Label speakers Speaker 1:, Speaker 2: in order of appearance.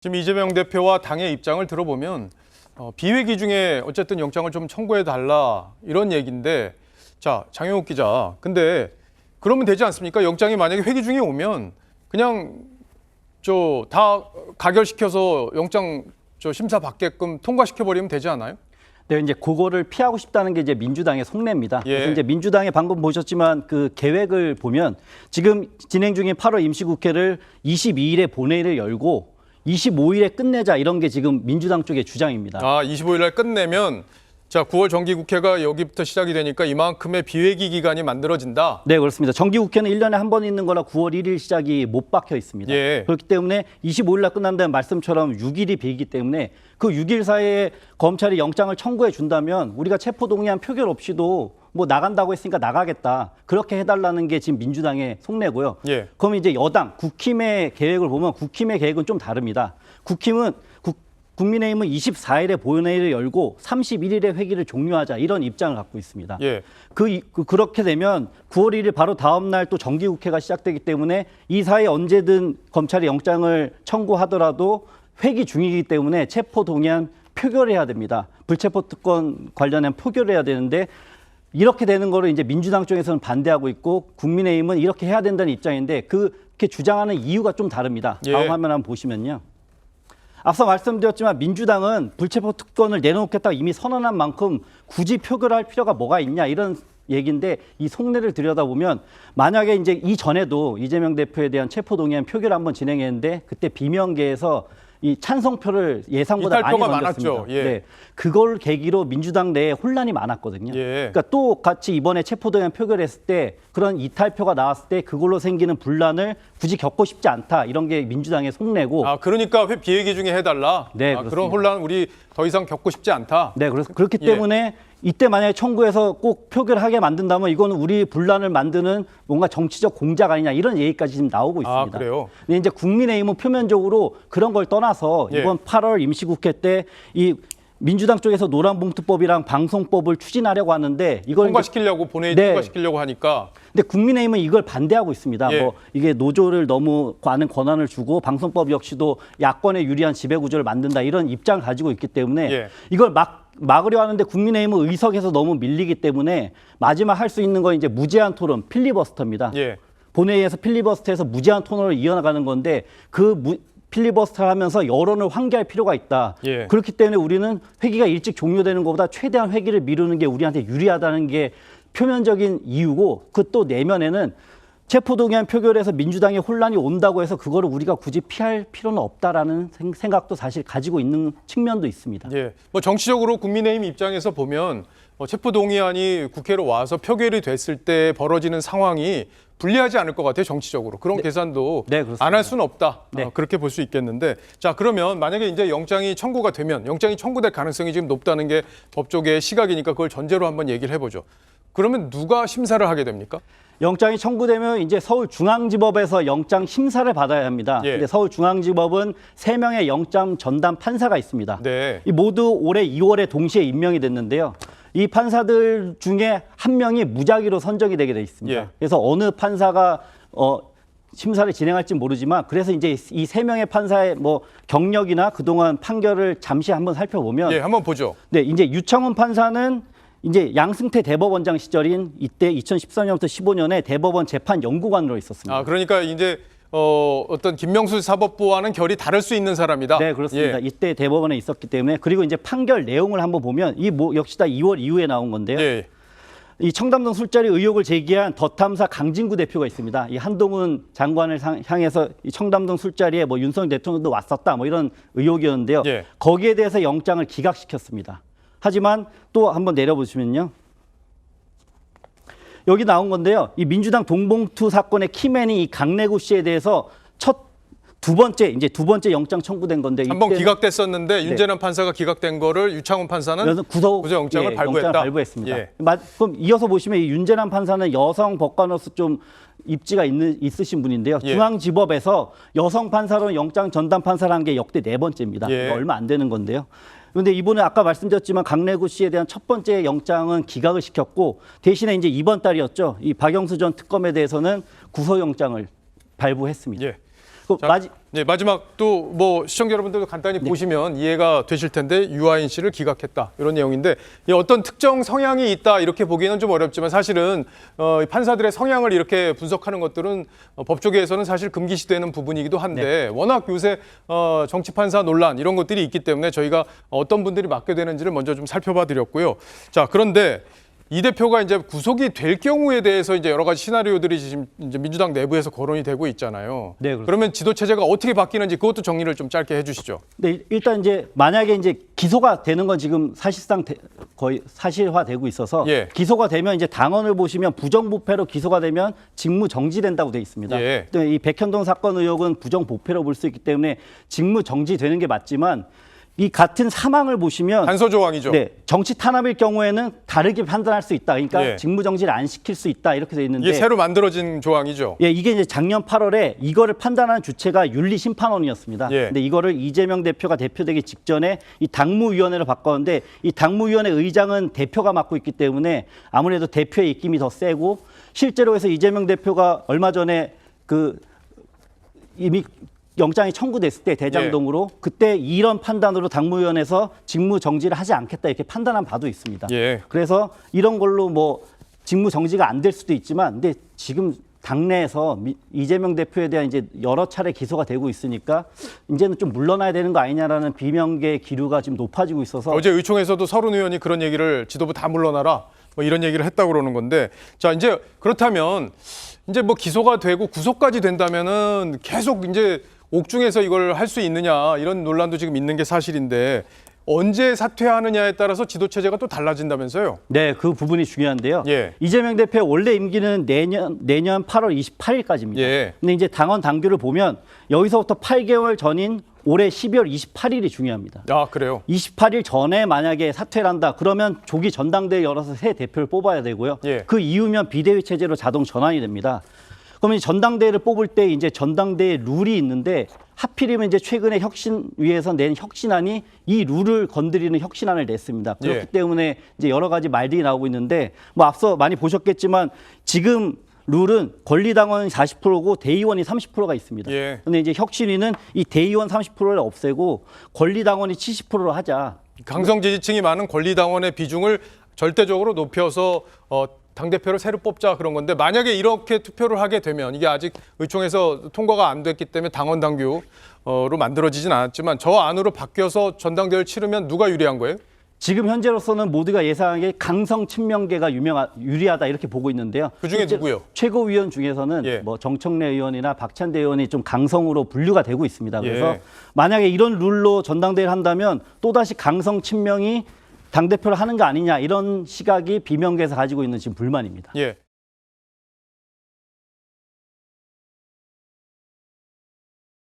Speaker 1: 지금 이재명 대표와 당의 입장을 들어보면 비회기 중에 어쨌든 영장을 좀 청구해 달라 이런 얘기인데, 자, 장영욱 기자, 근데 그러면 되지 않습니까? 영장이 만약에 회기 중에 오면 그냥 다 가결시켜서 영장 심사 받게끔 통과시켜 버리면 되지 않아요?
Speaker 2: 네, 이제 그거를 피하고 싶다는 게 이제 민주당의 속내입니다.
Speaker 1: 예.
Speaker 2: 그래서 이제 민주당의 방금 보셨지만 그 계획을 보면 지금 진행 중인 8월 임시국회를 22일에 본회의를 열고 25일에 끝내자, 이런 게 지금 민주당 쪽의 주장입니다.
Speaker 1: 25일 날 끝내면 9월 정기국회가 여기부터 시작이 되니까 이만큼의 비회기 기간이 만들어진다.
Speaker 2: 네, 그렇습니다. 정기국회는 1년에 한 번 있는 거라 9월 1일 시작이 못 박혀 있습니다.
Speaker 1: 예.
Speaker 2: 그렇기 때문에 25일 날 끝난다는 말씀처럼 6일이 비기 때문에 그 6일 사이에 검찰이 영장을 청구해 준다면 우리가 체포동의안 표결 없이도 뭐 나간다고 했으니까 나가겠다, 그렇게 해달라는 게 지금 민주당의 속내고요.
Speaker 1: 예.
Speaker 2: 그럼 이제 여당 국힘의 계획을 보면 국힘의 계획은 좀 다릅니다. 국민의힘은 24일에 본회의를 열고 31일에 회기를 종료하자, 이런 입장을 갖고 있습니다.
Speaker 1: 예.
Speaker 2: 그렇게 되면 9월 1일 바로 다음 날 또 정기국회가 시작되기 때문에 이 사이에 언제든 검찰이 영장을 청구하더라도 회기 중이기 때문에 체포동의안 표결해야 됩니다. 불체포 특권 관련한 표결해야 되는데, 이렇게 되는 거를 이제 민주당 쪽에서는 반대하고 있고 국민의힘은 이렇게 해야 된다는 입장인데, 그렇게 주장하는 이유가 좀 다릅니다.
Speaker 1: 예.
Speaker 2: 다음 화면 한번 보시면요. 앞서 말씀드렸지만 민주당은 불체포 특권을 내놓겠다고 이미 선언한 만큼 굳이 표결할 필요가 뭐가 있냐, 이런 얘기인데, 이 속내를 들여다보면 만약에 이제 이전에도 이재명 대표에 대한 체포동의안 표결을 한번 진행했는데 그때 비명계에서 이 찬성표를 예상보다 많이
Speaker 1: 이탈표가
Speaker 2: 던졌습니다.
Speaker 1: 많았죠. 예.
Speaker 2: 네, 그걸 계기로 민주당 내에 혼란이 많았거든요.
Speaker 1: 예.
Speaker 2: 그러니까 또 같이 이번에 체포동의안 표결했을 때 그런 이탈표가 나왔을 때 그걸로 생기는 분란을 굳이 겪고 싶지 않다, 이런 게 민주당의 속내고.
Speaker 1: 그러니까 비회기 중에 해달라.
Speaker 2: 네,
Speaker 1: 그런 혼란 우리 더 이상 겪고 싶지 않다.
Speaker 2: 네, 그래서 그렇기
Speaker 1: 예.
Speaker 2: 때문에 이때 만약에 청구해서 꼭 표결하게 만든다면 이거는 우리 분란을 만드는 뭔가 정치적 공작 아니냐, 이런 얘기까지 지금 나오고 있습니다.
Speaker 1: 그래요?
Speaker 2: 근데 이제 국민의힘은 표면적으로 그런 걸 떠나서
Speaker 1: 예.
Speaker 2: 이번 8월 임시국회 때 이 민주당 쪽에서 노란봉투법이랑 방송법을 추진하려고 하는데 이걸
Speaker 1: 통과시키려고 본회의
Speaker 2: 네.
Speaker 1: 통과시키려고 하니까.
Speaker 2: 근데 국민의힘은 이걸 반대하고 있습니다.
Speaker 1: 예.
Speaker 2: 뭐 이게 노조를 너무 많은 권한을 주고 방송법 역시도 야권에 유리한 지배구조를 만든다, 이런 입장을 가지고 있기 때문에
Speaker 1: 예.
Speaker 2: 이걸 막으려 하는데 국민의힘은 의석에서 너무 밀리기 때문에 마지막 할 수 있는 건 이제 무제한 토론, 필리버스터입니다.
Speaker 1: 예.
Speaker 2: 본회의에서 필리버스터에서 무제한 토론을 이어나가는 건데 필리버스터를 하면서 여론을 환기할 필요가 있다.
Speaker 1: 예.
Speaker 2: 그렇기 때문에 우리는 회기가 일찍 종료되는 것보다 최대한 회기를 미루는 게 우리한테 유리하다는 게 표면적인 이유고, 그 또 내면에는 체포동의안 표결에서 민주당의 혼란이 온다고 해서 그거를 우리가 굳이 피할 필요는 없다라는 생각도 사실 가지고 있는 측면도 있습니다.
Speaker 1: 예. 뭐 정치적으로 국민의힘 입장에서 보면 체포동의안이 국회로 와서 표결이 됐을 때 벌어지는 상황이 불리하지 않을 것 같아요, 정치적으로. 그런 계산도
Speaker 2: 네, 그렇습니다.
Speaker 1: 안 할 수는 없다.
Speaker 2: 네.
Speaker 1: 그렇게 볼 수 있겠는데, 자, 그러면 만약에 이제 영장이 청구가 되면, 영장이 청구될 가능성이 지금 높다는 게 법조계의 시각이니까 그걸 전제로 한번 얘기를 해보죠. 그러면 누가 심사를 하게 됩니까?
Speaker 2: 영장이 청구되면 이제 서울중앙지법에서 영장 심사를 받아야 합니다.
Speaker 1: 예.
Speaker 2: 근데 서울중앙지법은 3명의 영장 전담 판사가 있습니다.
Speaker 1: 네.
Speaker 2: 이 모두 올해 2월에 동시에 임명이 됐는데요. 이 판사들 중에 한 명이 무작위로 선정이 되게 돼 있습니다.
Speaker 1: 예.
Speaker 2: 그래서 어느 판사가 심사를 진행할지 모르지만, 그래서 이제 이 3명의 판사의 뭐 경력이나 그동안 판결을 잠시 한번 살펴보면,
Speaker 1: 예, 한번 보죠.
Speaker 2: 네, 이제 유창훈 판사는 이제 양승태 대법원장 시절인 이때 2014년부터 15년에 대법원 재판 연구관으로 있었습니다.
Speaker 1: 그러니까 이제 어떤 김명수 사법부와는 결이 다를 수 있는 사람이다.
Speaker 2: 네, 그렇습니다.
Speaker 1: 예.
Speaker 2: 이때 대법원에 있었기 때문에. 그리고 이제 판결 내용을 한번 보면 역시 다 2월 이후에 나온 건데요.
Speaker 1: 예.
Speaker 2: 이 청담동 술자리 의혹을 제기한 더 탐사 강진구 대표가 있습니다. 이 한동훈 장관을 향해서 이 청담동 술자리에 뭐 윤석열 대통령도 왔었다, 뭐 이런 의혹이었는데요.
Speaker 1: 예.
Speaker 2: 거기에 대해서 영장을 기각시켰습니다. 하지만 또 한번 내려보시면요. 여기 나온 건데요. 이 민주당 동봉투 사건의 키맨인 이 강래구 씨에 대해서 두 번째 영장 청구된 건데,
Speaker 1: 한번 기각됐었는데 윤재남 판사가 기각된 거를 유창훈 판사는 구속영장을 발부했다.
Speaker 2: 발부했습니다.
Speaker 1: 예.
Speaker 2: 그럼 이어서 보시면 이 윤재남 판사는 여성 법관으로서 좀 입지가 있으신 분인데요.
Speaker 1: 예.
Speaker 2: 중앙지법에서 여성 판사로 영장 전담 판사를 한 게 역대 4번째입니다.
Speaker 1: 예.
Speaker 2: 얼마 안 되는 건데요. 그런데 이번에 아까 말씀드렸지만 강래구 씨에 대한 첫 번째 영장은 기각을 시켰고, 대신에 이제 이번 달이었죠. 이 박영수 전 특검에 대해서는 구속영장을 발부했습니다.
Speaker 1: 예. 네, 마지막 또 뭐 시청자 여러분들도 간단히 보시면 이해가 되실 텐데 유아인 씨를 기각했다 이런 내용인데 이 어떤 특정 성향이 있다 이렇게 보기는 좀 어렵지만 사실은 판사들의 성향을 이렇게 분석하는 것들은 법조계에서는 사실 금기시되는 부분이기도 한데 워낙 요새 정치 판사 논란 이런 것들이 있기 때문에 저희가 어떤 분들이 맡게 되는지를 먼저 좀 살펴봐 드렸고요. 자, 그런데 이 대표가 이제 구속이 될 경우에 대해서 이제 여러 가지 시나리오들이 지금 이제 민주당 내부에서 거론이 되고 있잖아요.
Speaker 2: 네, 그렇습니다.
Speaker 1: 그러면 지도 체제가 어떻게 바뀌는지 그것도 정리를 좀 짧게 해주시죠.
Speaker 2: 네, 일단 이제 만약에 이제 기소가 되는 건 지금 사실상 거의 사실화되고 있어서
Speaker 1: 예.
Speaker 2: 기소가 되면 이제 당원을 보시면 부정부패로 기소가 되면 직무 정지된다고 돼 있습니다.
Speaker 1: 예.
Speaker 2: 근데 이 백현동 사건 의혹은 부정부패로 볼 수 있기 때문에 직무 정지되는 게 맞지만 이 같은 사망을 보시면
Speaker 1: 단서 조항이죠.
Speaker 2: 네, 정치 탄압일 경우에는 다르게 판단할 수 있다. 그러니까
Speaker 1: 예.
Speaker 2: 직무 정지를 안 시킬 수 있다 이렇게 돼 있는데
Speaker 1: 이게 새로 만들어진 조항이죠.
Speaker 2: 예, 이게 이제 작년 8월에 이거를 판단하는 주체가 윤리심판원이었습니다.
Speaker 1: 예.
Speaker 2: 근데 이거를 이재명 대표가 대표되기 직전에 이 당무위원회로 바꿨는데 이 당무위원회 의장은 대표가 맡고 있기 때문에 아무래도 대표의 입김이 더 세고 실제로 해서 이재명 대표가 얼마 전에 이미 영장이 청구됐을 때 대장동으로 그때 이런 판단으로 당무위원회에서 직무 정지를 하지 않겠다 이렇게 판단한 바도 있습니다.
Speaker 1: 예.
Speaker 2: 그래서 이런 걸로 뭐 직무 정지가 안 될 수도 있지만 근데 지금 당내에서 이재명 대표에 대한 이제 여러 차례 기소가 되고 있으니까 이제는 좀 물러나야 되는 거 아니냐라는 비명계 기류가 지금 높아지고 있어서
Speaker 1: 어제 의총에서도 서른 의원이 그런 얘기를 지도부 다 물러나라 뭐 이런 얘기를 했다고 그러는 건데 자 이제 그렇다면 이제 뭐 기소가 되고 구속까지 된다면은 계속 이제 옥중에서 이걸 할 수 있느냐 이런 논란도 지금 있는 게 사실인데 언제 사퇴하느냐에 따라서 지도 체제가 또 달라진다면서요?
Speaker 2: 네, 그 부분이 중요한데요.
Speaker 1: 예.
Speaker 2: 이재명 대표의 원래 임기는 내년 8월 28일까지입니다.
Speaker 1: 예.
Speaker 2: 근데 이제 당원 당규를 보면 여기서부터 8개월 전인 올해 12월 28일이 중요합니다.
Speaker 1: 아 그래요?
Speaker 2: 28일 전에 만약에 사퇴를 한다. 그러면 조기 전당대회 열어서 새 대표를 뽑아야 되고요.
Speaker 1: 예.
Speaker 2: 그 이후면 비대위 체제로 자동 전환이 됩니다. 그러면 전당대회를 뽑을 때 이제 전당대회 룰이 있는데 하필이면 이제 최근에 혁신위에서 낸 혁신안이 이 룰을 건드리는 혁신안을 냈습니다. 그렇기
Speaker 1: 예.
Speaker 2: 때문에 이제 여러 가지 말들이 나오고 있는데 뭐 앞서 많이 보셨겠지만 지금 룰은 권리당원이 40%고 대의원이 30%가 있습니다.
Speaker 1: 예.
Speaker 2: 근데 이제 혁신위는 이 대의원 30%를 없애고 권리당원이 70%로 하자.
Speaker 1: 강성 지지층이 많은 권리당원의 비중을 절대적으로 높여서 당대표를 새로 뽑자 그런 건데 만약에 이렇게 투표를 하게 되면 이게 아직 의총에서 통과가 안 됐기 때문에 당원 당규로 만들어지진 않았지만 저 안으로 바뀌어서 전당대회를 치르면 누가 유리한 거예요?
Speaker 2: 지금 현재로서는 모두가 예상하기에 강성 친명계가 유리하다 이렇게 보고 있는데요.
Speaker 1: 그중에
Speaker 2: 실제로
Speaker 1: 누구요?
Speaker 2: 최고위원 중에서는
Speaker 1: 예.
Speaker 2: 뭐 정청래 의원이나 박찬대 의원이 좀 강성으로 분류가 되고 있습니다. 그래서
Speaker 1: 예.
Speaker 2: 만약에 이런 룰로 전당대회를 한다면 또다시 강성 친명이 당대표를 하는 거 아니냐 이런 시각이 비명계에서 가지고 있는 지금 불만입니다.
Speaker 1: 예.